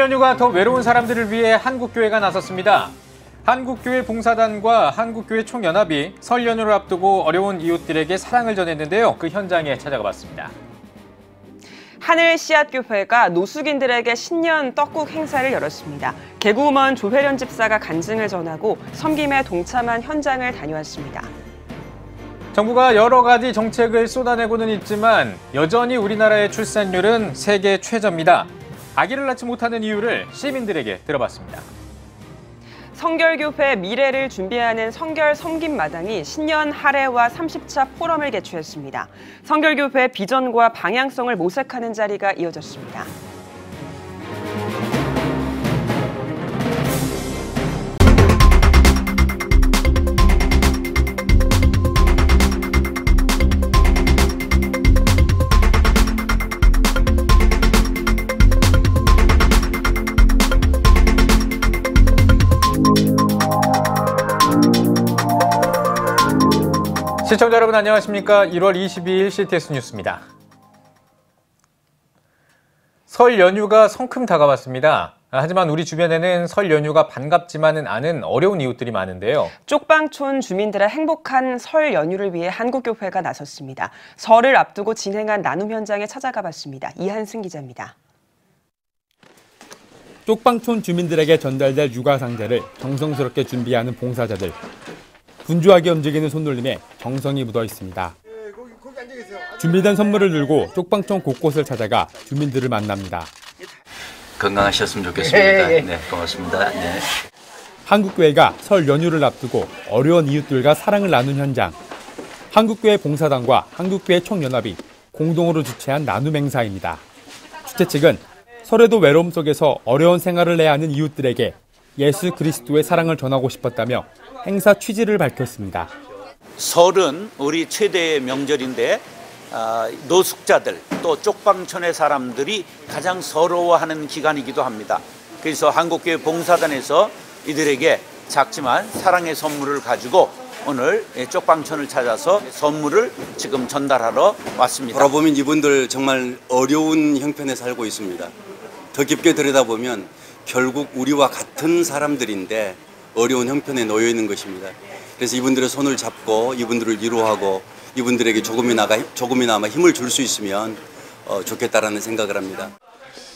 연휴가 더 외로운 사람들을 위해 한국교회가 나섰습니다. 한국교회 봉사단과 한국교회 총연합이 설 연휴를 앞두고 어려운 이웃들에게 사랑을 전했는데요. 그 현장에 찾아가 봤습니다. 하늘씨앗교회가 노숙인들에게 신년 떡국 행사를 열었습니다. 개구먼 조회련 집사가 간증을 전하고 섬김에 동참한 현장을 다녀왔습니다. 정부가 여러 가지 정책을 쏟아내고는 있지만 여전히 우리나라의 출산율은 세계 최저입니다. 아기를 낳지 못하는 이유를 시민들에게 들어봤습니다. 성결교회 미래를 준비하는 성결 섬김 마당이 신년 할애와 30차 포럼을 개최했습니다. 성결교회 비전과 방향성을 모색하는 자리가 이어졌습니다. 시청자 여러분 안녕하십니까? 1월 22일 CTS 뉴스입니다. 설 연휴가 성큼 다가왔습니다. 하지만 우리 주변에는 설 연휴가 반갑지만은 않은 어려운 이웃들이 많은데요. 쪽방촌 주민들의 행복한 설 연휴를 위해 한국교회가 나섰습니다. 설을 앞두고 진행한 나눔 현장에 찾아가 봤습니다. 이한승 기자입니다. 쪽방촌 주민들에게 전달될 육아 상자를 정성스럽게 준비하는 봉사자들. 분주하게 움직이는 손놀림에 정성이 묻어 있습니다. 준비된 선물을 들고 쪽방촌 곳곳을 찾아가 주민들을 만납니다. 건강하셨으면 좋겠습니다. 네, 고맙습니다. 네. 한국교회가 설 연휴를 앞두고 어려운 이웃들과 사랑을 나눈 현장. 한국교회 봉사단과 한국교회 총연합이 공동으로 주최한 나눔 행사입니다. 주최 측은 설에도 외로움 속에서 어려운 생활을 해야 하는 이웃들에게 예수 그리스도의 사랑을 전하고 싶었다며 행사 취지를 밝혔습니다. 설은 우리 최대의 명절인데 노숙자들 또 쪽방촌의 사람들이 가장 서러워하는 기간이기도 합니다. 그래서 한국교회 봉사단에서 이들에게 작지만 사랑의 선물을 가지고 오늘 쪽방촌을 찾아서 선물을 지금 전달하러 왔습니다. 돌아보면 이분들 정말 어려운 형편에 살고 있습니다. 더 깊게 들여다보면 결국 우리와 같은 사람들인데 어려운 형편에 놓여 있는 것입니다. 그래서 이분들의 손을 잡고 이분들을 위로하고 이분들에게 조금이나마 힘을 줄 수 있으면 좋겠다라는 생각을 합니다.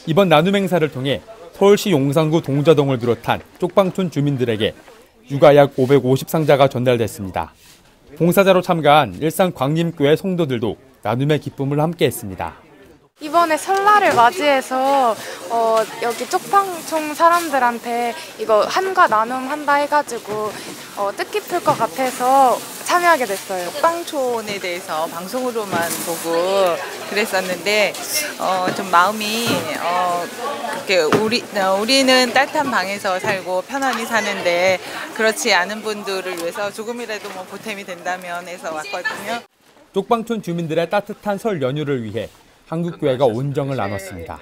이번 나눔 행사를 통해 서울시 용산구 동자동을 비롯한 쪽방촌 주민들에게 육아약 550상자가 전달됐습니다. 봉사자로 참가한 일산 광림교회 성도들도 나눔의 기쁨을 함께했습니다. 이번에 설날을 맞이해서 여기 쪽방촌 사람들한테 이거 한과 나눔한다 해가지고 뜻깊을 것 같아서 참여하게 됐어요. 쪽방촌에 대해서 방송으로만 보고 그랬었는데 좀 마음이 그렇게 우리는 따뜻한 방에서 살고 편안히 사는데 그렇지 않은 분들을 위해서 조금이라도 뭐 보탬이 된다면 해서 왔거든요. 쪽방촌 주민들의 따뜻한 설 연휴를 위해 한국교회가 온정을 나눴습니다.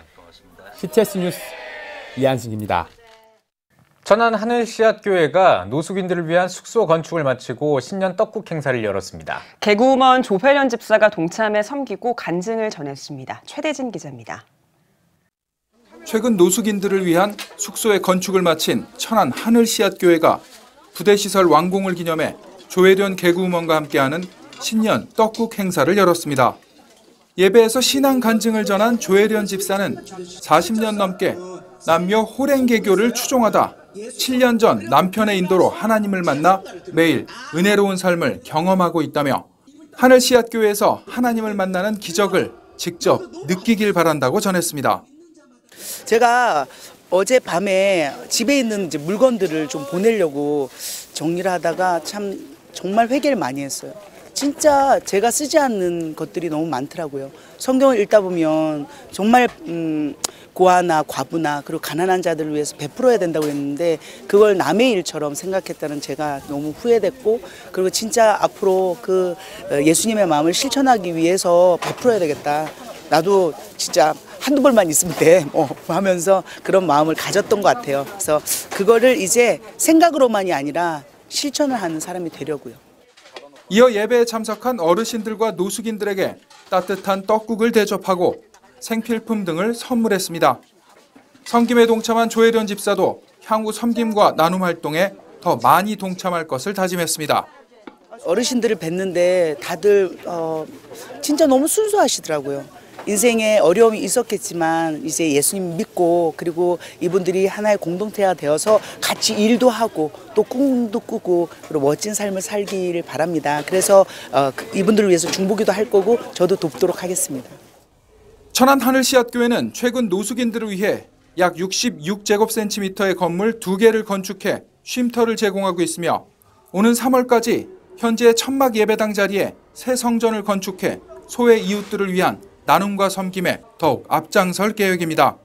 CTS 뉴스 이한승입니다. 천안 하늘씨앗교회가 노숙인들을 위한 숙소 건축을 마치고 신년 떡국 행사를 열었습니다. 개구먼 조회련 집사가 동참해 섬기고 간증을 전했습니다. 최대진 기자입니다. 최근 노숙인들을 위한 숙소의 건축을 마친 천안 하늘씨앗교회가 부대시설 완공을 기념해 조회련 개구먼과 함께하는 신년 떡국 행사를 열었습니다. 예배에서 신앙 간증을 전한 조혜련 집사는 40년 넘게 남녀 호랭개교를 추종하다 7년 전 남편의 인도로 하나님을 만나 매일 은혜로운 삶을 경험하고 있다며 하늘씨앗교회에서 하나님을 만나는 기적을 직접 느끼길 바란다고 전했습니다. 제가 어젯밤에 집에 있는 이제 물건들을 좀 보내려고 정리를 하다가 참 정말 회개를 많이 했어요. 진짜 제가 쓰지 않는 것들이 너무 많더라고요. 성경을 읽다 보면 정말 고아나 과부나 그리고 가난한 자들을 위해서 베풀어야 된다고 했는데 그걸 남의 일처럼 생각했다는 제가 너무 후회됐고 그리고 진짜 앞으로 그 예수님의 마음을 실천하기 위해서 베풀어야 되겠다. 나도 진짜 한두 벌만 있으면 돼 하면서 그런 마음을 가졌던 것 같아요. 그래서 그거를 이제 생각으로만이 아니라 실천을 하는 사람이 되려고요. 이어 예배에 참석한 어르신들과 노숙인들에게 따뜻한 떡국을 대접하고 생필품 등을 선물했습니다. 섬김에 동참한 조혜련 집사도 향후 섬김과 나눔 활동에 더 많이 동참할 것을 다짐했습니다. 어르신들을 뵀는데 다들 진짜 너무 순수하시더라고요. 인생에 어려움이 있었겠지만 이제 예수님 믿고 그리고 이분들이 하나의 공동체가 되어서 같이 일도 하고 또 꿈도 꾸고 그리고 멋진 삶을 살기를 바랍니다. 그래서 이분들을 위해서 중보기도 할 거고 저도 돕도록 하겠습니다. 천안 하늘씨앗교회는 최근 노숙인들을 위해 약 66제곱센티미터의 건물 2개를 건축해 쉼터를 제공하고 있으며 오는 3월까지 현재 천막 예배당 자리에 새 성전을 건축해 소외 이웃들을 위한 나눔과 섬김에 더욱 앞장설 계획입니다.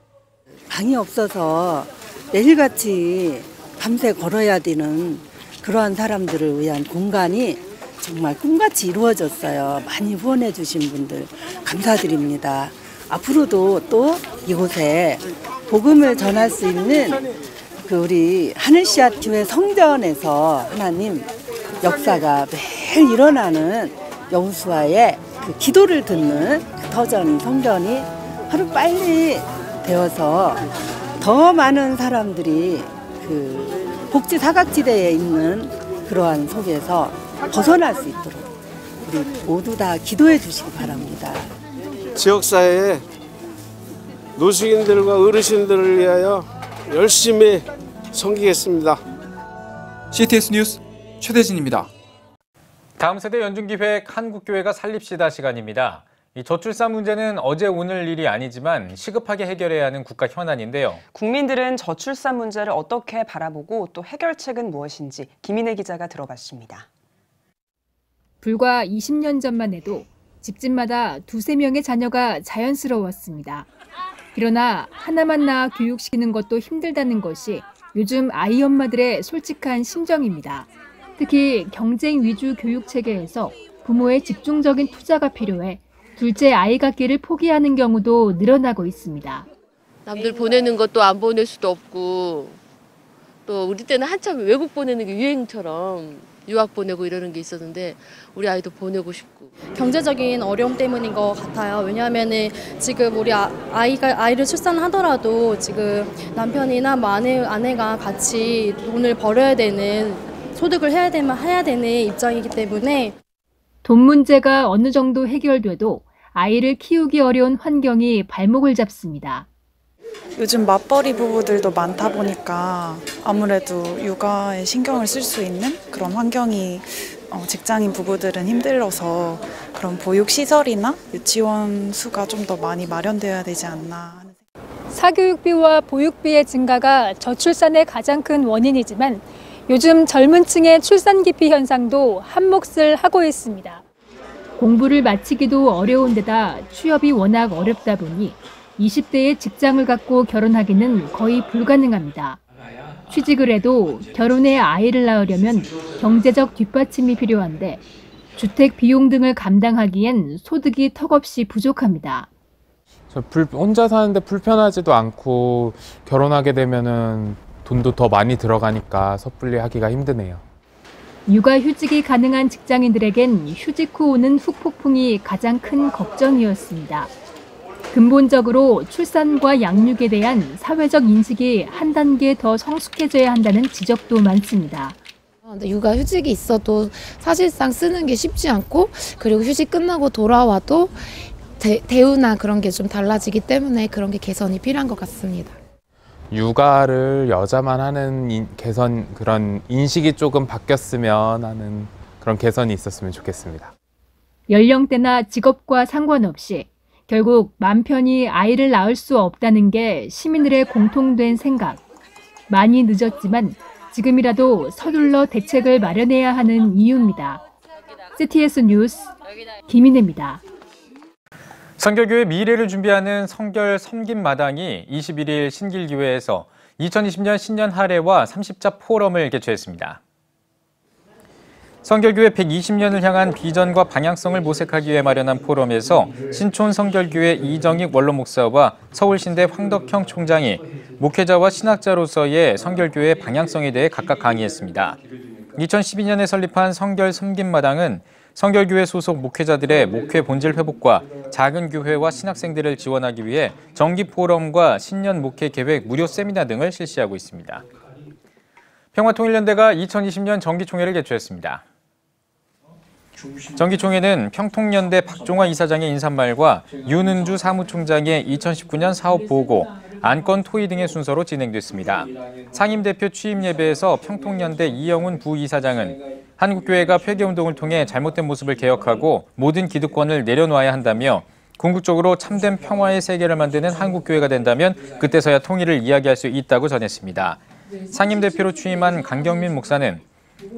방이 없어서 매일같이 밤새 걸어야 되는 그러한 사람들을 위한 공간이 정말 꿈같이 이루어졌어요. 많이 후원해 주신 분들 감사드립니다. 앞으로도 또 이곳에 복음을 전할 수 있는 우리 하늘씨앗 교회 성전에서 하나님 역사가 매일 일어나는 여호수아의 그 기도를 듣는 터전 성전이 하루 빨리 되어서 더 많은 사람들이 그 복지 사각지대에 있는 그러한 속에서 벗어날 수 있도록 우리 모두 다 기도해 주시기 바랍니다. 지역사회에 노숙인들과 어르신들을 위하여 열심히 섬기겠습니다. CTS 뉴스 최대진입니다. 다음 세대 연중기획 한국교회가 살립시다 시간입니다. 이 저출산 문제는 어제 오늘 일이 아니지만 시급하게 해결해야 하는 국가 현안인데요. 국민들은 저출산 문제를 어떻게 바라보고 또 해결책은 무엇인지 김인혜 기자가 들어봤습니다. 불과 20년 전만 해도 집집마다 2~3명의 자녀가 자연스러웠습니다. 그러나 하나만 낳아 교육시키는 것도 힘들다는 것이 요즘 아이 엄마들의 솔직한 심정입니다. 특히 경쟁 위주 교육 체계에서 부모의 집중적인 투자가 필요해 둘째 아이 갖기를 포기하는 경우도 늘어나고 있습니다. 남들 보내는 것도 안 보낼 수도 없고 또 우리 때는 한참 외국 보내는 게 유행처럼 유학 보내고 이러는 게 있었는데 우리 아이도 보내고 싶고. 경제적인 어려움 때문인 것 같아요. 왜냐하면은 지금 우리 아이를 출산하더라도 지금 남편이나 뭐 아내가 같이 돈을 벌어야 되는 소득을 해야 되는 입장이기 때문에 돈 문제가 어느 정도 해결돼도 아이를 키우기 어려운 환경이 발목을 잡습니다. 요즘 맞벌이 부부들도 많다 보니까 아무래도 육아에 신경을 쓸 수 있는 그런 환경이 직장인 부부들은 힘들어서 그런 보육시설이나 유치원 수가 좀 더 많이 마련되어야 되지 않나. 사교육비와 보육비의 증가가 저출산의 가장 큰 원인이지만 요즘 젊은 층의 출산 기피 현상도 한몫을 하고 있습니다. 공부를 마치기도 어려운 데다 취업이 워낙 어렵다 보니 20대에 직장을 갖고 결혼하기는 거의 불가능합니다. 취직을 해도 결혼해 아이를 낳으려면 경제적 뒷받침이 필요한데 주택 비용 등을 감당하기엔 소득이 턱없이 부족합니다. 혼자 사는데 불편하지도 않고 결혼하게 되면은 돈도 더 많이 들어가니까 섣불리 하기가 힘드네요. 육아휴직이 가능한 직장인들에겐 휴직 후 오는 후폭풍이 가장 큰 걱정이었습니다. 근본적으로 출산과 양육에 대한 사회적 인식이 한 단계 더 성숙해져야 한다는 지적도 많습니다. 육아휴직이 있어도 사실상 쓰는 게 쉽지 않고 그리고 휴직 끝나고 돌아와도 대우나 그런 게 좀 달라지기 때문에 그런 게 개선이 필요한 것 같습니다. 육아를 여자만 하는 그런 인식이 조금 바뀌었으면 하는 그런 개선이 있었으면 좋겠습니다. 연령대나 직업과 상관없이 결국 맘 편히 아이를 낳을 수 없다는 게 시민들의 공통된 생각. 많이 늦었지만 지금이라도 서둘러 대책을 마련해야 하는 이유입니다. CTS 뉴스 김인혜입니다. 성결교회 미래를 준비하는 성결 섬김 마당이 21일 신길교회에서 2020년 신년 할애와 30자 포럼을 개최했습니다. 성결교회 120년을 향한 비전과 방향성을 모색하기 위해 마련한 포럼에서 신촌 성결교회 이정익 원로 목사와 서울신대 황덕형 총장이 목회자와 신학자로서의 성결교회 방향성에 대해 각각 강의했습니다. 2012년에 설립한 성결 섬김마당은 성결교회 소속 목회자들의 목회 본질 회복과 작은 교회와 신학생들을 지원하기 위해 정기 포럼과 신년 목회 계획 무료 세미나 등을 실시하고 있습니다. 평화통일연대가 2020년 정기총회를 개최했습니다. 정기총회는 평통연대 박종화 이사장의 인사말과 윤은주 사무총장의 2019년 사업보고, 안건 토의 등의 순서로 진행됐습니다. 상임대표 취임 예배에서 평통연대 이영훈 부이사장은 한국교회가 회개운동을 통해 잘못된 모습을 개혁하고 모든 기득권을 내려놓아야 한다며 궁극적으로 참된 평화의 세계를 만드는 한국교회가 된다면 그때서야 통일을 이야기할 수 있다고 전했습니다. 상임대표로 취임한 강경민 목사는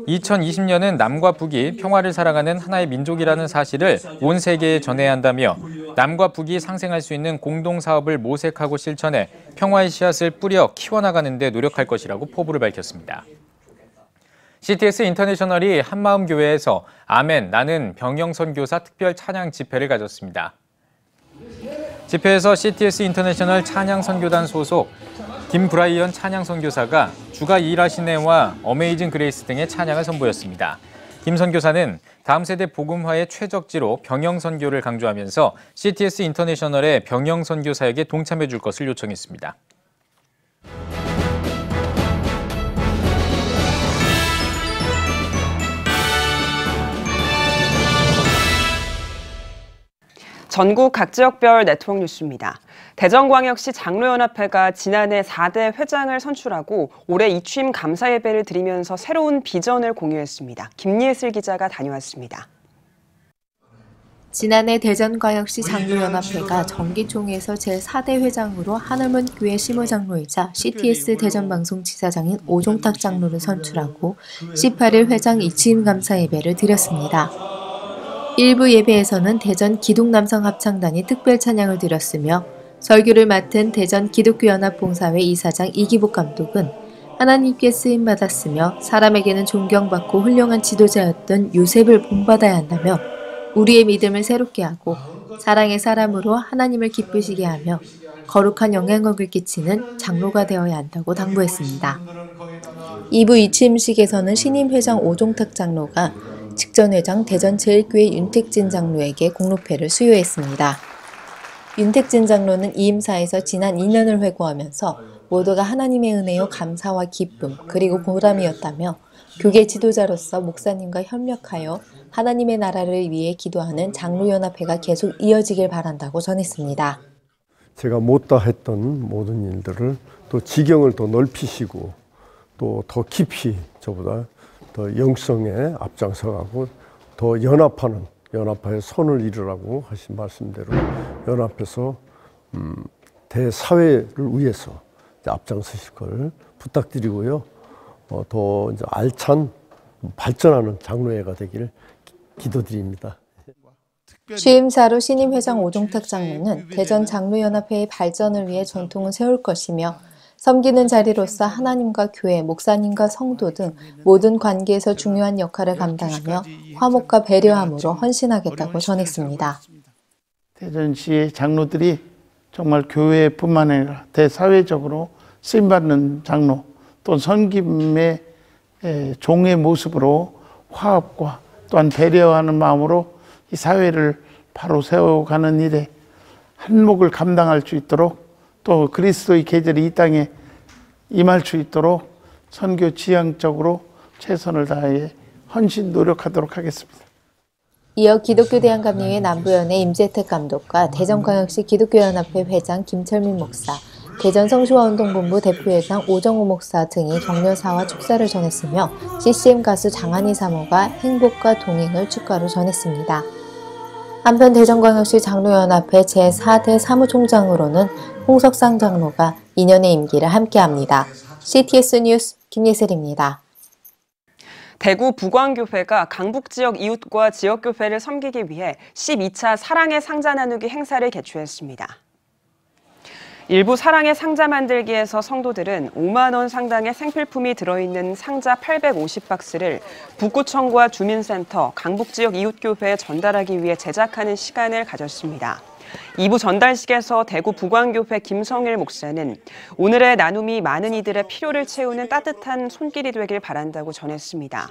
2020년은 남과 북이 평화를 살아가는 하나의 민족이라는 사실을 온 세계에 전해야 한다며 남과 북이 상생할 수 있는 공동사업을 모색하고 실천해 평화의 씨앗을 뿌려 키워나가는 데 노력할 것이라고 포부를 밝혔습니다. CTS 인터내셔널이 한마음교회에서 아멘, 나는 병영선교사 특별 찬양 집회를 가졌습니다. 집회에서 CTS 인터내셔널 찬양선교단 소속 김브라이언 찬양선교사가 주가 일하시네와 어메이징 그레이스 등의 찬양을 선보였습니다. 김 선교사는 다음 세대 복음화의 최적지로 병영선교를 강조하면서 CTS 인터내셔널의 병영선교사에게 동참해 줄 것을 요청했습니다. 전국 각 지역별 네트워크 뉴스입니다. 대전광역시 장로연합회가 지난해 4대 회장을 선출하고 올해 이취임 감사 예배를 드리면서 새로운 비전을 공유했습니다. 김예슬 기자가 다녀왔습니다. 지난해 대전광역시 장로연합회가 정기총회에서 제4대 회장으로 하늘문 교회 심우장로이자 CTS 대전방송지사장인 오종탁 장로를 선출하고 18일 회장 이취임 감사 예배를 드렸습니다. 일부 예배에서는 대전 기독남성합창단이 특별 찬양을 드렸으며 설교를 맡은 대전 기독교연합봉사회 이사장 이기복 감독은 하나님께 쓰임받았으며 사람에게는 존경받고 훌륭한 지도자였던 요셉을 본받아야 한다며 우리의 믿음을 새롭게 하고 사랑의 사람으로 하나님을 기쁘시게 하며 거룩한 영향력을 끼치는 장로가 되어야 한다고 당부했습니다. 2부 이취임식에서는 신임 회장 오종탁 장로가 직전 회장 대전제일교회 윤택진 장로에게 공로패를 수여했습니다. 윤택진 장로는 이임사에서 지난 2년을 회고하면서 모두가 하나님의 은혜요 감사와 기쁨 그리고 보람이었다며 교계 지도자로서 목사님과 협력하여 하나님의 나라를 위해 기도하는 장로연합회가 계속 이어지길 바란다고 전했습니다. 제가 못다 했던 모든 일들을 또 지경을 더 넓히시고 또 더 깊이 저보다 더 영성에 앞장서가고 더 연합하는 연합하여 선을 이루라고 하신 말씀대로 연합해서 대사회를 위해서 앞장서실 걸 부탁드리고요. 더 이제 알찬 발전하는 장로회가 되기를 기도드립니다. 취임사로 신임 회장 오종탁 장로는 대전 장로연합회의 발전을 위해 전통을 세울 것이며 섬기는 자리로서 하나님과 교회, 목사님과 성도 등 모든 관계에서 중요한 역할을 감당하며 화목과 배려함으로 헌신하겠다고 전했습니다. 대전시의 장로들이 정말 교회뿐만 아니라 대사회적으로 쓰임받는 장로, 또 섬김의 종의 모습으로 화합과 또한 배려하는 마음으로 이 사회를 바로 세워가는 일에 한몫을 감당할 수 있도록 또 그리스도의 계절이 이 땅에 임할 수 있도록 선교 지향적으로 최선을 다해 헌신 노력하도록 하겠습니다. 이어 기독교대한감리회 남부연의 임재택 감독과 대전광역시 기독교연합회 회장 김철민 목사, 대전성시화운동본부 대표회장 오정호 목사 등이 격려사와 축사를 전했으며 CCM 가수 장한희 사모가 행복과 동행을 축가로 전했습니다. 한편 대전광역시 장로연합회 제4대 사무총장으로는 홍석상 장로가 2년의 임기를 함께합니다. CTS 뉴스 김예슬입니다. 대구 부광교회가 강북 지역 이웃과 지역교회를 섬기기 위해 12차 사랑의 상자 나누기 행사를 개최했습니다. 일부 사랑의 상자 만들기에서 성도들은 5만 원 상당의 생필품이 들어있는 상자 850박스를 북구청과 주민센터, 강북 지역 이웃교회에 전달하기 위해 제작하는 시간을 가졌습니다. 2부 전달식에서 대구 북왕교회 김성일 목사는 오늘의 나눔이 많은 이들의 필요를 채우는 따뜻한 손길이 되길 바란다고 전했습니다.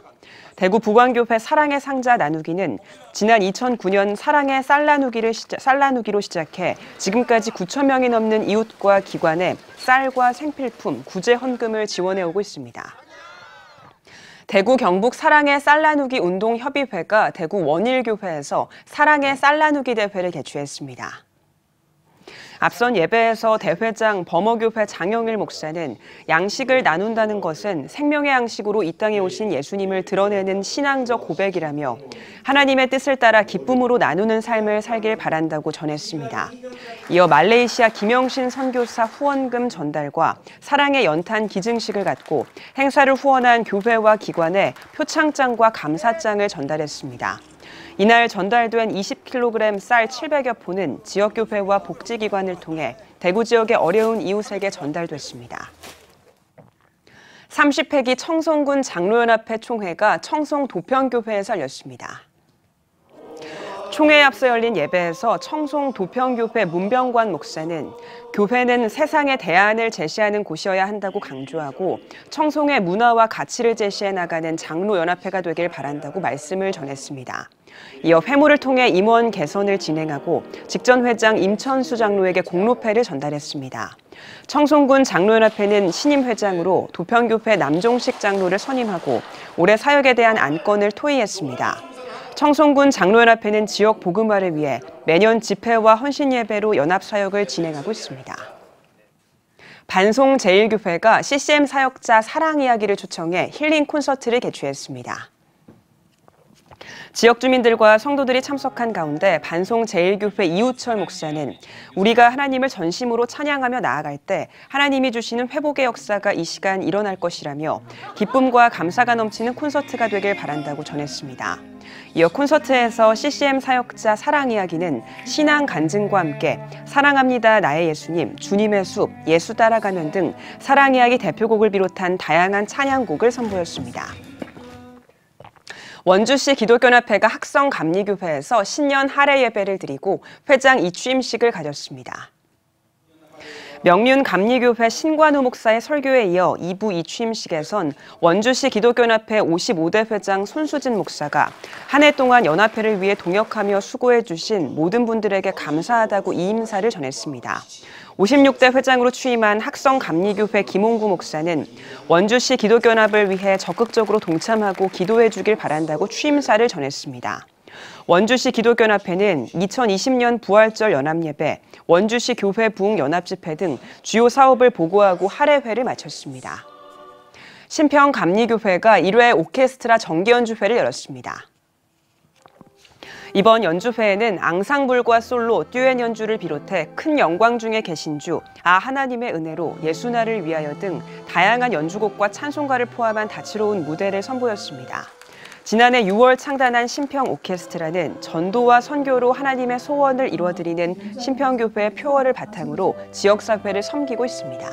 대구 북왕교회 사랑의 상자 나누기는 지난 2009년 사랑의 쌀 나누기로 시작해 지금까지 9천 명이 넘는 이웃과 기관에 쌀과 생필품, 구제 헌금을 지원해 오고 있습니다. 대구 경북 사랑의 쌀 나누기 운동협의회가 대구 원일교회에서 사랑의 쌀 나누기 대회를 개최했습니다. 앞선 예배에서 대회장 범어교회 장영일 목사는 양식을 나눈다는 것은 생명의 양식으로 이 땅에 오신 예수님을 드러내는 신앙적 고백이라며 하나님의 뜻을 따라 기쁨으로 나누는 삶을 살길 바란다고 전했습니다. 이어 말레이시아 김영신 선교사 후원금 전달과 사랑의 연탄 기증식을 갖고 행사를 후원한 교회와 기관에 표창장과 감사장을 전달했습니다. 이날 전달된 20kg 쌀 700여 포는 지역교회와 복지기관을 통해 대구 지역의 어려운 이웃에게 전달됐습니다. 30회기 청송군 장로연합회 총회가 청송 도평교회에서 열렸습니다. 총회에 앞서 열린 예배에서 청송 도평교회 문병관 목사는 교회는 세상의 대안을 제시하는 곳이어야 한다고 강조하고 청송의 문화와 가치를 제시해 나가는 장로연합회가 되길 바란다고 말씀을 전했습니다. 이어 회무를 통해 임원 개선을 진행하고 직전 회장 임천수 장로에게 공로패를 전달했습니다. 청송군 장로연합회는 신임 회장으로 도평교회 남종식 장로를 선임하고 올해 사역에 대한 안건을 토의했습니다. 청송군 장로연합회는 지역 복음화를 위해 매년 집회와 헌신예배로 연합사역을 진행하고 있습니다. 반송제일교회가 CCM 사역자 사랑 이야기를 초청해 힐링 콘서트를 개최했습니다. 지역 주민들과 성도들이 참석한 가운데 반송제일교회 이우철 목사는 우리가 하나님을 전심으로 찬양하며 나아갈 때 하나님이 주시는 회복의 역사가 이 시간 일어날 것이라며 기쁨과 감사가 넘치는 콘서트가 되길 바란다고 전했습니다. 이어 콘서트에서 CCM 사역자 사랑 이야기는 신앙 간증과 함께 사랑합니다 나의 예수님, 주님의 숲, 예수 따라가면 등 사랑 이야기 대표곡을 비롯한 다양한 찬양곡을 선보였습니다. 원주시 기독교연합회가 학성감리교회에서 신년 할애 예배를 드리고 회장 이취임식을 가졌습니다. 명륜감리교회 신관우 목사의 설교에 이어 2부 이취임식에선 원주시 기독교연합회 55대 회장 손수진 목사가 한 해 동안 연합회를 위해 동역하며 수고해 주신 모든 분들에게 감사하다고 이임사를 전했습니다. 56대 회장으로 취임한 학성감리교회 김홍구 목사는 원주시 기독교연합을 위해 적극적으로 동참하고 기도해 주길 바란다고 취임사를 전했습니다. 원주시 기독교연합회는 2020년 부활절 연합예배, 원주시 교회 부흥 연합집회 등 주요 사업을 보고하고 할애회를 마쳤습니다. 신평감리교회가 1회 오케스트라 정기연주회를 열었습니다. 이번 연주회에는 앙상블과 솔로, 듀엣 연주를 비롯해 큰 영광 중에 계신 주, 아 하나님의 은혜로, 예수나를 위하여 등 다양한 연주곡과 찬송가를 포함한 다채로운 무대를 선보였습니다. 지난해 6월 창단한 신평 오케스트라는 전도와 선교로 하나님의 소원을 이루어드리는 신평교회의 표어를 바탕으로 지역사회를 섬기고 있습니다.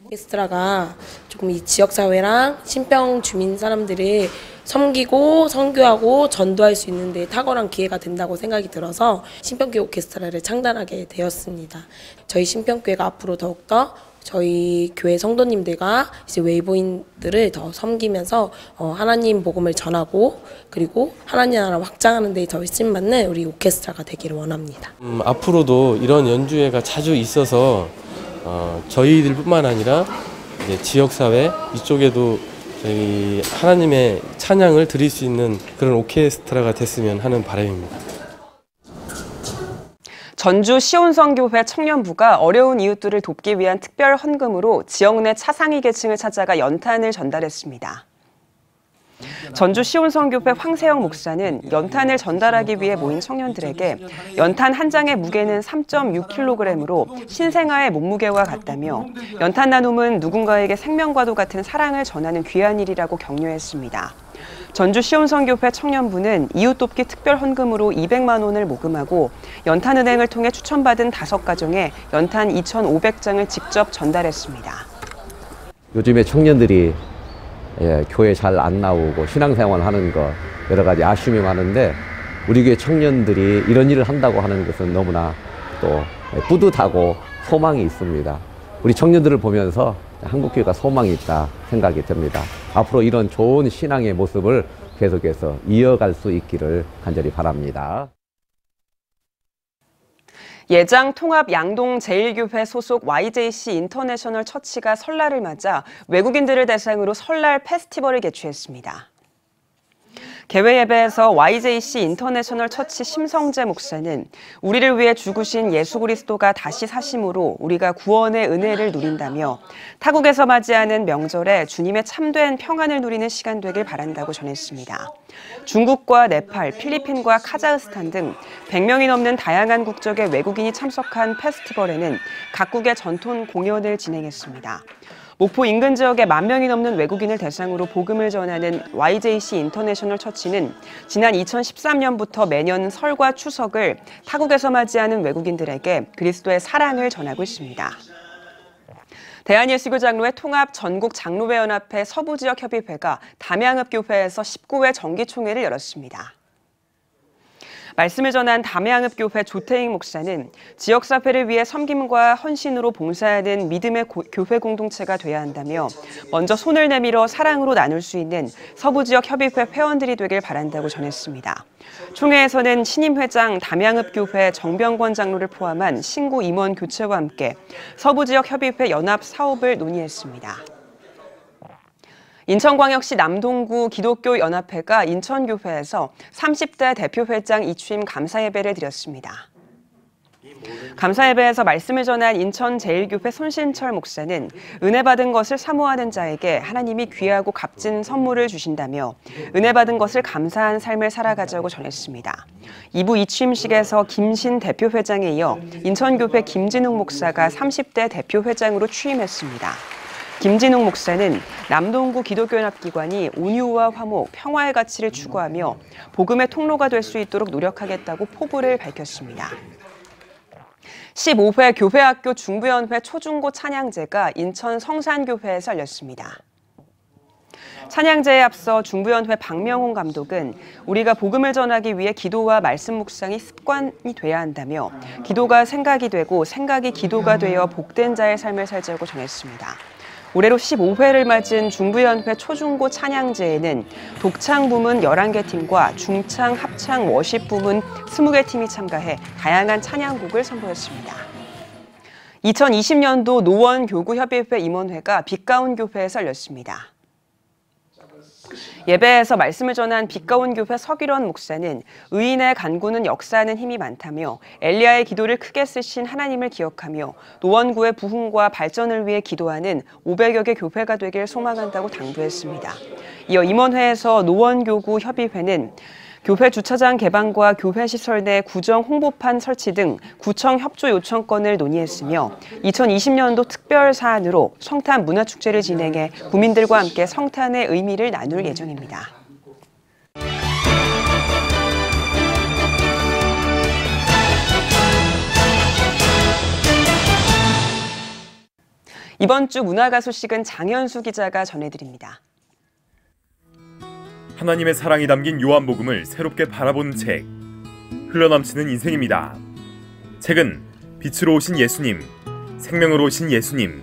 오케스트라가 조금 이 지역사회랑 신평 주민 사람들을 섬기고 선교하고 전도할 수 있는 데 탁월한 기회가 된다고 생각이 들어서 신평교회 오케스트라를 창단하게 되었습니다. 저희 신평교회가 앞으로 더욱더 저희 교회 성도님들과 이제 외부인들을 더 섬기면서 하나님 복음을 전하고 그리고 하나님 나라 확장하는 데 더 쓰임받는 우리 오케스트라가 되기를 원합니다. 앞으로도 이런 연주회가 자주 있어서 저희들뿐만 아니라 이제 지역사회 이쪽에도 저희 하나님의 찬양을 드릴 수 있는 그런 오케스트라가 됐으면 하는 바람입니다. 전주 시온성교회 청년부가 어려운 이웃들을 돕기 위한 특별 헌금으로 지역 내 차상위 계층을 찾아가 연탄을 전달했습니다. 전주 시온성교회 황세영 목사는 연탄을 전달하기 위해 모인 청년들에게 연탄 한 장의 무게는 3.6kg으로 신생아의 몸무게와 같다며 연탄 나눔은 누군가에게 생명과도 같은 사랑을 전하는 귀한 일이라고 격려했습니다. 전주 시온성교회 청년부는 이웃 돕기 특별 헌금으로 200만 원을 모금하고 연탄은행을 통해 추천받은 5가정에 연탄 2,500장을 직접 전달했습니다. 요즘에 청년들이 교회 잘 안 나오고 신앙생활 하는 거 여러 가지 아쉬움이 많은데 우리 교회 청년들이 이런 일을 한다고 하는 것은 너무나 또 뿌듯하고 소망이 있습니다. 우리 청년들을 보면서 한국교회가 소망이 있다 생각이 듭니다. 앞으로 이런 좋은 신앙의 모습을 계속해서 이어갈 수 있기를 간절히 바랍니다. 예장 통합 양동 제1교회 소속 YJC 인터내셔널 처치가 설날을 맞아 외국인들을 대상으로 설날 페스티벌을 개최했습니다. 개회 예배에서 YJC 인터내셔널 처치 심성재 목사는 우리를 위해 죽으신 예수 그리스도가 다시 사심으로 우리가 구원의 은혜를 누린다며 타국에서 맞이하는 명절에 주님의 참된 평안을 누리는 시간 되길 바란다고 전했습니다. 중국과 네팔, 필리핀과 카자흐스탄 등 100명이 넘는 다양한 국적의 외국인이 참석한 페스티벌에는 각국의 전통 공연을 진행했습니다. 목포 인근 지역에 10,000명이 넘는 외국인을 대상으로 복음을 전하는 YJC 인터내셔널 처치는 지난 2013년부터 매년 설과 추석을 타국에서 맞이하는 외국인들에게 그리스도의 사랑을 전하고 있습니다. 대한예수교장로회 통합 전국 장로회 연합회 서부지역협의회가 담양읍교회에서 19회 정기총회를 열었습니다. 말씀을 전한 담양읍교회 조태익 목사는 지역사회를 위해 섬김과 헌신으로 봉사하는 믿음의 교회 공동체가 돼야 한다며 먼저 손을 내밀어 사랑으로 나눌 수 있는 서부지역협의회 회원들이 되길 바란다고 전했습니다. 총회에서는 신임 회장 담양읍교회 정병권 장로를 포함한 신구 임원 교체와 함께 서부지역협의회 연합 사업을 논의했습니다. 인천광역시 남동구 기독교연합회가 인천교회에서 30대 대표회장 이취임 감사예배를 드렸습니다. 감사예배에서 말씀을 전한 인천 제1교회 손신철 목사는 은혜 받은 것을 사모하는 자에게 하나님이 귀하고 값진 선물을 주신다며 은혜 받은 것을 감사한 삶을 살아가자고 전했습니다. 2부 이취임식에서 김신 대표회장에 이어 인천교회 김진욱 목사가 30대 대표회장으로 취임했습니다. 김진욱 목사는 남동구 기독교연합기관이 온유와 화목, 평화의 가치를 추구하며 복음의 통로가 될 수 있도록 노력하겠다고 포부를 밝혔습니다. 15회 교회학교 중부연회 초중고 찬양제가 인천 성산교회에서 열렸습니다. 찬양제에 앞서 중부연회 박명훈 감독은 우리가 복음을 전하기 위해 기도와 말씀 묵상이 습관이 돼야 한다며 기도가 생각이 되고 생각이 기도가 되어 복된 자의 삶을 살자고 전했습니다. 올해로 15회를 맞은 중부연회 초중고 찬양제에는 독창 부문 11개 팀과 중창, 합창, 워십 부문 20개 팀이 참가해 다양한 찬양곡을 선보였습니다. 2020년도 노원교구협의회 임원회가 빛가운 교회에서 열렸습니다. 예배에서 말씀을 전한 빛가운 교회 서기련 목사는 의인의 간구는 역사하는 힘이 많다며 엘리야의 기도를 크게 쓰신 하나님을 기억하며 노원구의 부흥과 발전을 위해 기도하는 500여 개 교회가 되길 소망한다고 당부했습니다. 이어 임원회에서 노원교구 협의회는 교회 주차장 개방과 교회 시설 내 구정 홍보판 설치 등 구청 협조 요청건을 논의했으며 2020년도 특별 사안으로 성탄 문화축제를 진행해 구민들과 함께 성탄의 의미를 나눌 예정입니다. 이번 주 문화가 소식은 장현수 기자가 전해드립니다. 하나님의 사랑이 담긴 요한복음을 새롭게 바라보는 책, 흘러넘치는 인생입니다. 책은 빛으로 오신 예수님, 생명으로 오신 예수님,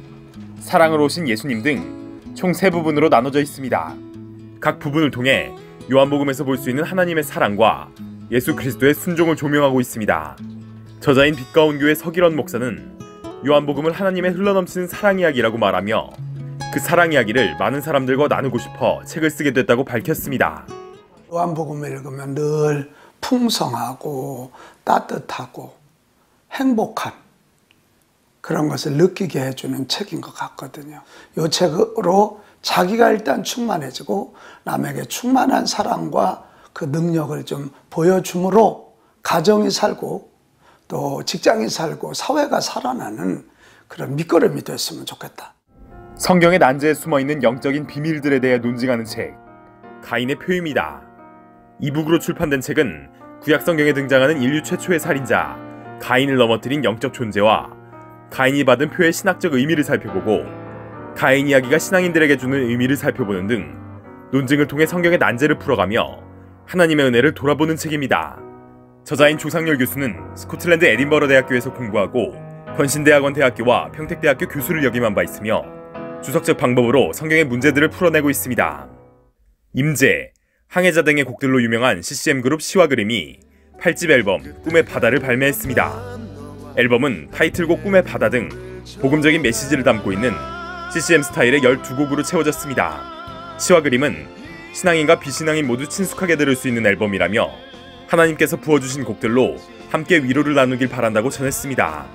사랑으로 오신 예수님 등 총 3부분으로 나눠져 있습니다. 각 부분을 통해 요한복음에서 볼 수 있는 하나님의 사랑과 예수 그리스도의 순종을 조명하고 있습니다. 저자인 빛가운 교회 서기련 목사는 요한복음을 하나님의 흘러넘치는 사랑 이야기라고 말하며 그 사랑 이야기를 많은 사람들과 나누고 싶어 책을 쓰게 됐다고 밝혔습니다. 요한복음을 읽으면 늘 풍성하고 따뜻하고 행복한 그런 것을 느끼게 해주는 책인 것 같거든요. 이 책으로 자기가 일단 충만해지고 남에게 충만한 사랑과 그 능력을 좀 보여줌으로 가정이 살고 또 직장이 살고 사회가 살아나는 그런 밑거름이 됐으면 좋겠다. 성경의 난제에 숨어있는 영적인 비밀들에 대해 논증하는 책, 가인의 표입니다. 이북으로 출판된 책은 구약 성경에 등장하는 인류 최초의 살인자 가인을 넘어뜨린 영적 존재와 가인이 받은 표의 신학적 의미를 살펴보고 가인 이야기가 신앙인들에게 주는 의미를 살펴보는 등 논증을 통해 성경의 난제를 풀어가며 하나님의 은혜를 돌아보는 책입니다. 저자인 조상열 교수는 스코틀랜드 에딘버러 대학교에서 공부하고 건신대학원 대학교와 평택대학교 교수를 역임한 바 있으며 주석적 방법으로 성경의 문제들을 풀어내고 있습니다. 임재, 항해자 등의 곡들로 유명한 CCM 그룹 시와 그림이 8집 앨범 꿈의 바다를 발매했습니다. 앨범은 타이틀곡 꿈의 바다 등 복음적인 메시지를 담고 있는 CCM 스타일의 12곡으로 채워졌습니다. 시와 그림은 신앙인과 비신앙인 모두 친숙하게 들을 수 있는 앨범이라며 하나님께서 부어주신 곡들로 함께 위로를 나누길 바란다고 전했습니다.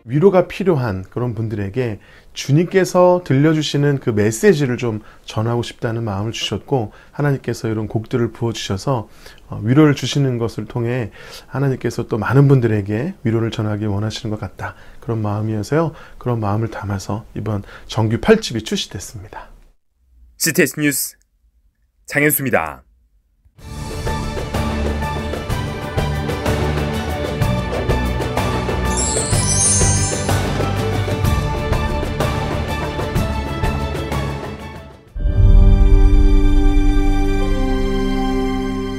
위로가 필요한 그런 분들에게 주님께서 들려주시는 그 메시지를 좀 전하고 싶다는 마음을 주셨고, 하나님께서 이런 곡들을 부어주셔서 위로를 주시는 것을 통해 하나님께서 또 많은 분들에게 위로를 전하기 원하시는 것 같다, 그런 마음이어서요. 그런 마음을 담아서 이번 정규 8집이 출시됐습니다. CTS 뉴스 장현수입니다.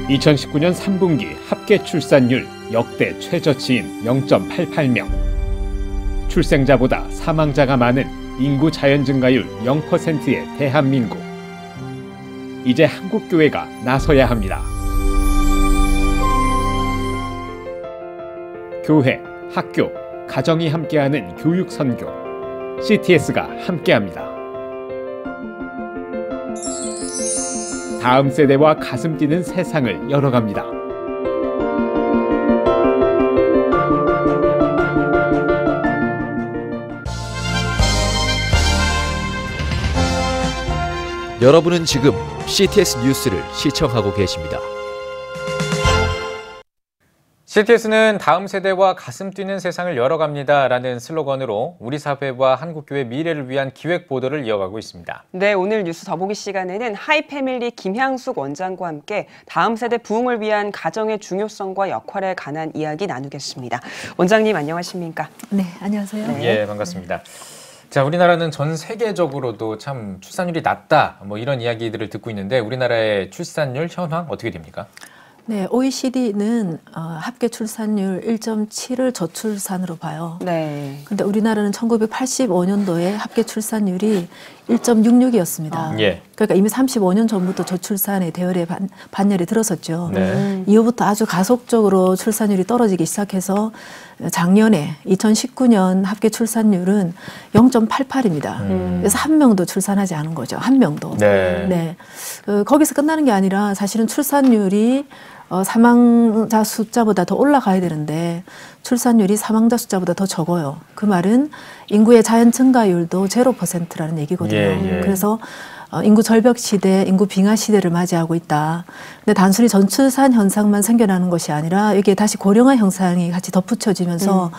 (2019년 3분기) 합계 출산율 역대 최저치인 0.88명. 출생자보다 사망자가 많은 인구 자연 증가율 0%의 대한민국. 이제 한국교회가 나서야 합니다. 교회, 학교, 가정이 함께하는 교육 선교. CTS가 함께합니다. 다음 세대와 가슴 뛰는 세상을 열어갑니다. 여러분은 지금 CTS 뉴스를 시청하고 계십니다. CTS는 다음 세대와 가슴 뛰는 세상을 열어갑니다라는 슬로건으로 우리 사회와 한국교회 미래를 위한 기획 보도를 이어가고 있습니다. 네, 오늘 뉴스 더보기 시간에는 하이패밀리 김향숙 원장과 함께 다음 세대 부흥을 위한 가정의 중요성과 역할에 관한 이야기 나누겠습니다. 원장님 안녕하십니까? 네, 안녕하세요. 네. 예, 반갑습니다. 자, 우리나라는 전 세계적으로도 참 출산율이 낮다, 뭐 이런 이야기들을 듣고 있는데 우리나라의 출산율 현황 어떻게 됩니까? 네, OECD는 합계 출산율 1.7을 저출산으로 봐요. 네. 근데 우리나라는 1985년도에 합계 출산율이 1.66이었습니다. 예. 그러니까 이미 35년 전부터 저출산의 대열에 반열에 들었었죠. 네. 이후부터 아주 가속적으로 출산율이 떨어지기 시작해서 작년에 2019년 합계 출산율은 0.88입니다. 그래서 한 명도 출산하지 않은 거죠. 한 명도. 네. 네. 거기서 끝나는 게 아니라 사실은 출산율이 사망자 숫자보다 더 올라가야 되는데 출산율이 사망자 숫자보다 더 적어요. 그 말은 인구의 자연 증가율도 0%라는 얘기거든요. 예. 그래서 인구 절벽 시대, 인구 빙하 시대를 맞이하고 있다. 근데 단순히 전출산 현상만 생겨나는 것이 아니라 여기에 다시 고령화 현상이 같이 덧붙여지면서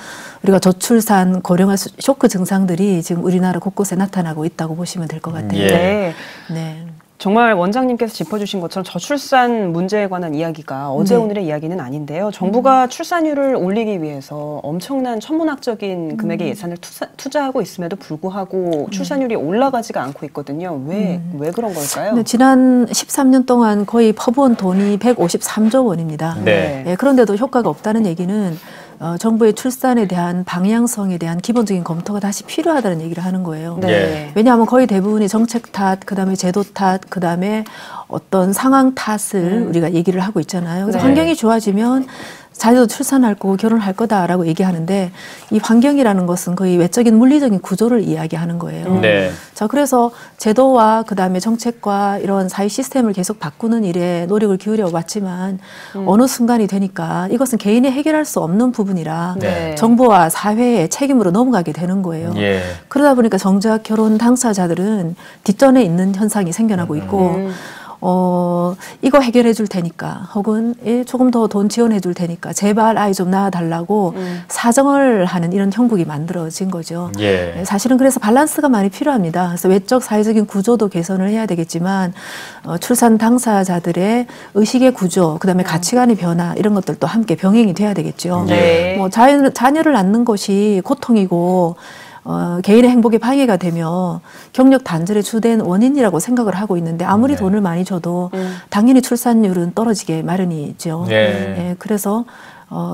우리가 저출산, 고령화 쇼크 증상들이 지금 우리나라 곳곳에 나타나고 있다고 보시면 될 것 같아요. 네. 네. 정말 원장님께서 짚어주신 것처럼 저출산 문제에 관한 이야기가 어제 오늘의 이야기는 아닌데요. 정부가 출산율을 올리기 위해서 엄청난 천문학적인 금액의 예산을 투자하고 있음에도 불구하고 출산율이 올라가지가 않고 있거든요. 왜 그런 걸까요? 지난 13년 동안 거의 퍼부은 돈이 153조 원입니다. 네. 네, 그런데도 효과가 없다는 얘기는 정부의 출산에 대한 방향성에 대한 기본적인 검토가 다시 필요하다는 얘기를 하는 거예요. 네. 왜냐하면 거의 대부분이 정책 탓, 그다음에 제도 탓, 그다음에 어떤 상황 탓을 우리가 얘기를 하고 있잖아요. 그래서 네. 환경이 좋아지면 자기도 출산할 거고 결혼할 거다라고 얘기하는데 이 환경이라는 것은 거의 외적인 물리적인 구조를 이야기하는 거예요. 네. 자, 그래서 제도와 그다음에 정책과 이런 사회 시스템을 계속 바꾸는 일에 노력을 기울여 왔지만 어느 순간이 되니까 이것은 개인이 해결할 수 없는 부분이라 네. 정부와 사회의 책임으로 넘어가게 되는 거예요. 예. 그러다 보니까 정작 결혼 당사자들은 뒷전에 있는 현상이 생겨나고 있고 이거 해결해 줄 테니까 혹은 조금 더 돈 지원해 줄 테니까 제발 아이 좀 낳아달라고 사정을 하는 이런 형국이 만들어진 거죠. 예. 사실은 그래서 밸런스가 많이 필요합니다. 그래서 외적 사회적인 구조도 개선을 해야 되겠지만 출산 당사자들의 의식의 구조, 그다음에 가치관의 변화 이런 것들도 함께 병행이 돼야 되겠죠. 네. 뭐 자녀를 낳는 것이 고통이고 개인의 행복에 방해가 되며 경력 단절의 주된 원인이라고 생각을 하고 있는데 아무리 돈을 많이 줘도 당연히 출산율은 떨어지게 마련이죠. 네. 그래서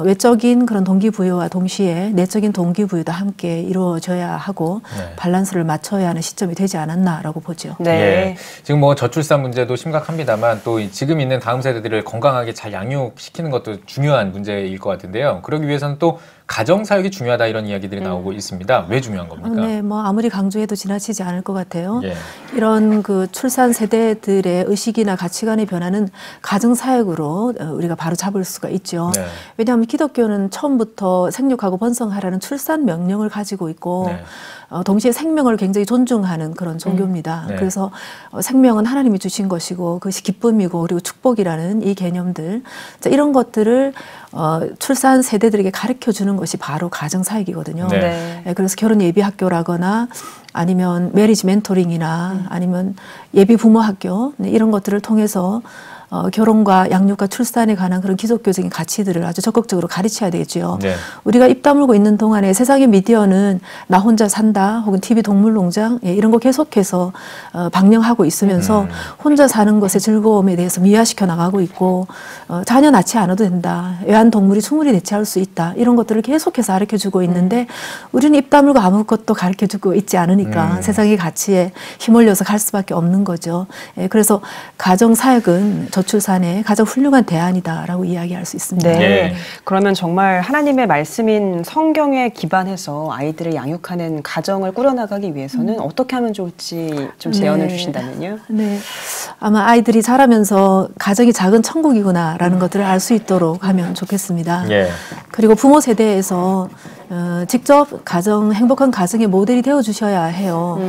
외적인 그런 동기부여와 동시에 내적인 동기부여도 함께 이루어져야 하고 네. 밸런스를 맞춰야 하는 시점이 되지 않았나라고 보죠. 네. 예. 지금 뭐 저출산 문제도 심각합니다만 또 지금 있는 다음 세대들을 건강하게 잘 양육시키는 것도 중요한 문제일 것 같은데요. 그러기 위해서는 또 가정사역이 중요하다 이런 이야기들이 나오고 있습니다. 왜 중요한 겁니까? 네, 뭐 아무리 강조해도 지나치지 않을 것 같아요. 예. 이런 그 출산 세대들의 의식이나 가치관의 변화는 가정사역으로 우리가 바로 잡을 수가 있죠. 네. 왜냐하면 기독교는 처음부터 생육하고 번성하라는 출산 명령을 가지고 있고 네. 동시에 생명을 굉장히 존중하는 그런 종교입니다. 네. 그래서 생명은 하나님이 주신 것이고 그것이 기쁨이고 그리고 축복이라는 이 개념들 이런 것들을 출산 세대들에게 가르쳐 주는 것이 바로 가정사역이거든요. 네. 그래서 결혼 예비 학교라거나 아니면 메리지 멘토링이나 아니면 예비 부모 학교 이런 것들을 통해서 결혼과 양육과 출산에 관한 그런 기독교적인 가치들을 아주 적극적으로 가르쳐야 되겠죠. 네. 우리가 입 다물고 있는 동안에 세상의 미디어는 나 혼자 산다 혹은 TV 동물농장 이런 거 계속해서 방영하고 있으면서 혼자 사는 것의 즐거움에 대해서 미화시켜 나가고 있고 자녀 낳지 않아도 된다. 애완동물이 충분히 대체할 수 있다. 이런 것들을 계속해서 가르쳐주고 있는데 우리는 입 다물고 아무것도 가르쳐주고 있지 않으니까 세상의 가치에 휘말려서 갈 수밖에 없는 거죠. 그래서 가정사역은 저출산의 가장 훌륭한 대안이다라고 이야기할 수 있습니다. 네. 예. 그러면 정말 하나님의 말씀인 성경에 기반해서 아이들을 양육하는 가정을 꾸려나가기 위해서는 어떻게 하면 좋을지 좀 제언을 주신다면요. 네. 아마 아이들이 자라면서 가정이 작은 천국이구나라는 것들을 알 수 있도록 하면 좋겠습니다. 예. 그리고 부모 세대에서 직접 행복한 가정의 모델이 되어 주셔야 해요.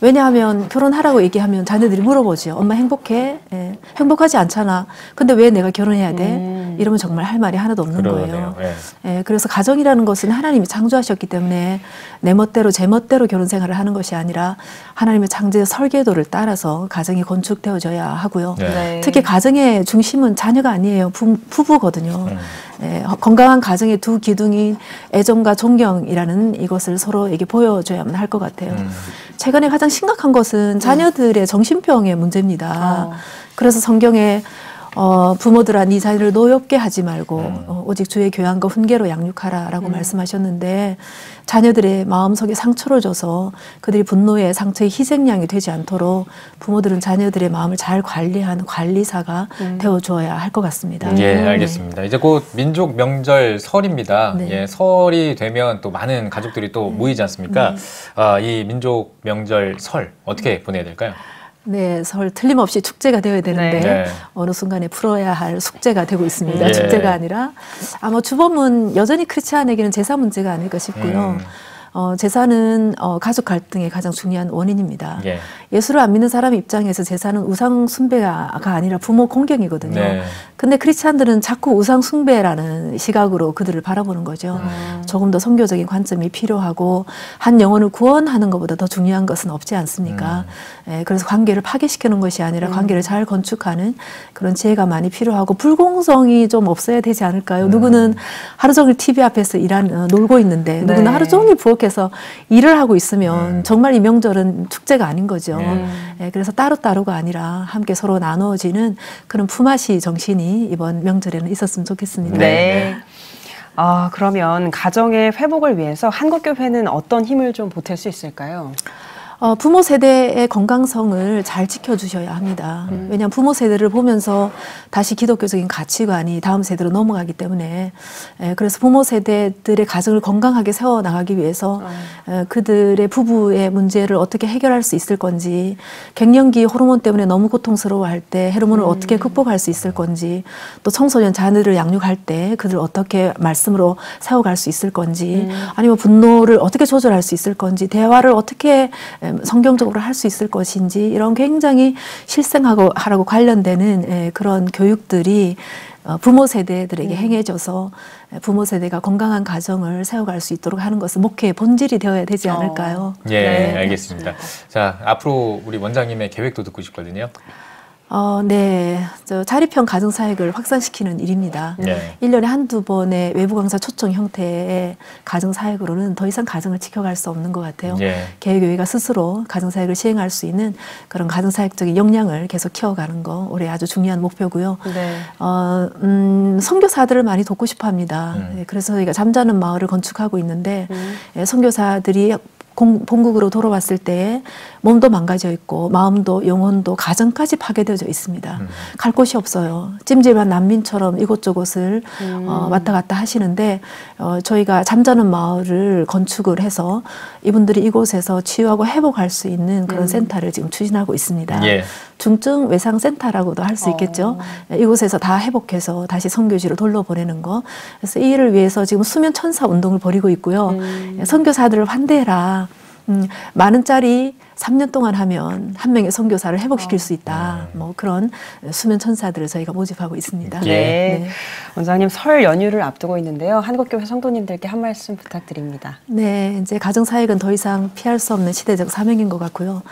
왜냐하면 결혼하라고 얘기하면 자녀들이 물어보죠. 엄마 행복해? 예. 행복하지 않잖아. 근데 왜 내가 결혼해야 돼? 이러면 정말 할 말이 하나도 없는 거예요. 예. 그래서 가정이라는 것은 하나님이 창조하셨기 때문에 내 멋대로 제 멋대로 결혼 생활을 하는 것이 아니라 하나님의 창조의 설계도를 따라서 가정이 건축되어져야 하고요. 네. 특히 가정의 중심은 자녀가 아니에요. 부부거든요. 예, 건강한 가정의 두 기둥인 애정과 존경이라는 이것을 서로에게 보여줘야만 할 것 같아요. 최근에 가장 심각한 것은 자녀들의 정신병의 문제입니다. 그래서 성경에 부모들아 네 자녀를 노엽게 하지 말고 오직 주의 교양과 훈계로 양육하라라고 말씀하셨는데 자녀들의 마음속에 상처를 줘서 그들이 분노의 상처의 희생양이 되지 않도록 부모들은 자녀들의 마음을 잘 관리하는 관리사가 되어줘야 할 것 같습니다. 예, 알겠습니다. 이제 곧 민족 명절 설입니다. 네. 예, 설이 되면 또 많은 가족들이 또 모이지 않습니까? 이 민족 명절 설 어떻게 보내야 될까요? 네, 설 틀림없이 축제가 되어야 되는데 네. 어느 순간에 풀어야 할 숙제가 되고 있습니다. 예. 축제가 아니라 아마 주범은 여전히 크리스찬에게는 제사 문제가 아닐까 싶고요. 제사는 가족 갈등의 가장 중요한 원인입니다. 예. 예수를 안 믿는 사람 입장에서 제사는 우상 숭배가 아니라 부모 공경이거든요. 네. 근데 크리스찬들은 자꾸 우상 숭배라는 시각으로 그들을 바라보는 거죠. 조금 더 선교적인 관점이 필요하고 한 영혼을 구원하는 것보다 더 중요한 것은 없지 않습니까? 예, 그래서 관계를 파괴시키는 것이 아니라 관계를 잘 건축하는 그런 지혜가 많이 필요하고 불공정이 좀 없어야 되지 않을까요? 누구는 하루 종일 TV 앞에서 놀고 있는데 누구는 하루 종일 부엌에서 일을 하고 있으면 정말 이 명절은 축제가 아닌 거죠. 예, 그래서 따로따로가 아니라 함께 서로 나누어지는 그런 품앗이 정신이 이번 명절에는 있었으면 좋겠습니다. 네. 그러면 가정의 회복을 위해서 한국교회는 어떤 힘을 좀 보탤 수 있을까요? 부모 세대의 건강성을 잘 지켜주셔야 합니다. 왜냐하면 부모 세대를 보면서 다시 기독교적인 가치관이 다음 세대로 넘어가기 때문에 그래서 부모 세대들의 가정을 건강하게 세워나가기 위해서 그들의 부부의 문제를 어떻게 해결할 수 있을 건지 갱년기 호르몬 때문에 너무 고통스러워할 때 호르몬을 어떻게 극복할 수 있을 건지 또 청소년 자녀들을 양육할 때 그들을 어떻게 말씀으로 세워갈 수 있을 건지 아니면 분노를 어떻게 조절할 수 있을 건지 대화를 어떻게 성경적으로 할 수 있을 것인지 이런 굉장히 실생하고 관련되는 그런 교육들이 부모 세대들에게 행해져서 부모 세대가 건강한 가정을 세워갈 수 있도록 하는 것은 목회의 본질이 되어야 되지 않을까요? 예, 네. 알겠습니다. 자, 앞으로 우리 원장님의 계획도 듣고 싶거든요. 네. 자립형 가정사역을 확산시키는 일입니다. 네. 1년에 한두 번의 외부 강사 초청 형태의 가정사역으로는 더 이상 가정을 지켜갈 수 없는 것 같아요. 네. 개혁교회가 스스로 가정사역을 시행할 수 있는 그런 가정사역적인 역량을 계속 키워가는 거 올해 아주 중요한 목표고요. 네. 선교사들을 많이 돕고 싶어 합니다. 그래서 저희가 잠자는 마을을 건축하고 있는데 선교사들이 본국으로 돌아왔을 때에 몸도 망가져 있고 마음도 영혼도 가정까지 파괴되어져 있습니다. 갈 곳이 없어요. 찜질방 난민처럼 이곳저곳을 왔다 갔다 하시는데 저희가 잠자는 마을을 건축을 해서 이분들이 이곳에서 치유하고 회복할 수 있는 그런 센터를 지금 추진하고 있습니다. 예. 중증 외상센터라고도 할 수 있겠죠. 이곳에서 다 회복해서 다시 선교지로 돌려보내는 거. 그래서 이 일을 위해서 지금 수면 천사 운동을 벌이고 있고요. 선교사들을 환대해라. 만 원짜리 3년 동안 하면 한 명의 선교사를 회복시킬 수 있다. 뭐 그런 수면 천사들을 저희가 모집하고 있습니다. 네. 원장님 설 연휴를 앞두고 있는데요. 한국교회 성도님들께 한 말씀 부탁드립니다. 네, 이제 가정사역은 더 이상 피할 수 없는 시대적 사명인 것 같고요.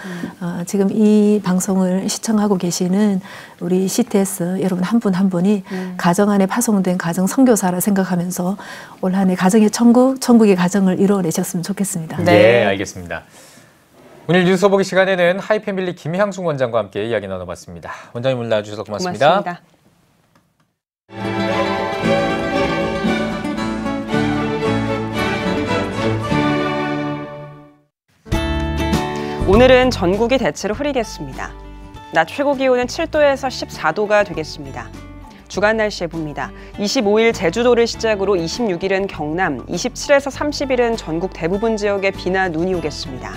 지금 이 방송을 시청하고 계시는 우리 CTS 여러분 한 분 한 분이 가정 안에 파송된 가정 선교사라 생각하면서 올 한 해 가정의 천국, 천국의 가정을 이루어내셨으면 좋겠습니다. 네, 알겠습니다. 오늘 뉴스 보기 시간에는 하이패밀리 김향숙 원장과 함께 이야기 나눠봤습니다. 원장님 오늘 나와주셔서 고맙습니다. 고맙습니다. 오늘은 전국이 대체로 흐리겠습니다. 낮 최고 기온은 7도에서 14도가 되겠습니다. 주간 날씨 봅니다. 25일 제주도를 시작으로 26일은 경남, 27에서 30일은 전국 대부분 지역에 비나 눈이 오겠습니다.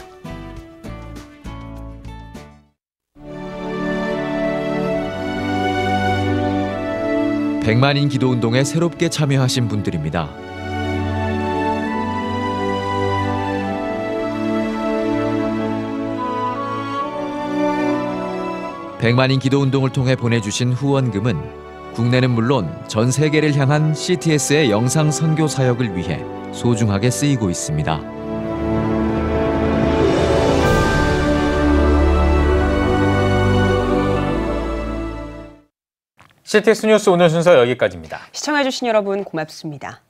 백만인 기도운동에 새롭게 참여하신 분들입니다. 백만인 기도운동을 통해 보내주신 후원금은 국내는 물론 전 세계를 향한 CTS의 영상 선교 사역을 위해 소중하게 쓰이고 있습니다. CTS 뉴스 오늘 순서 여기까지입니다. 시청해주신 여러분 고맙습니다.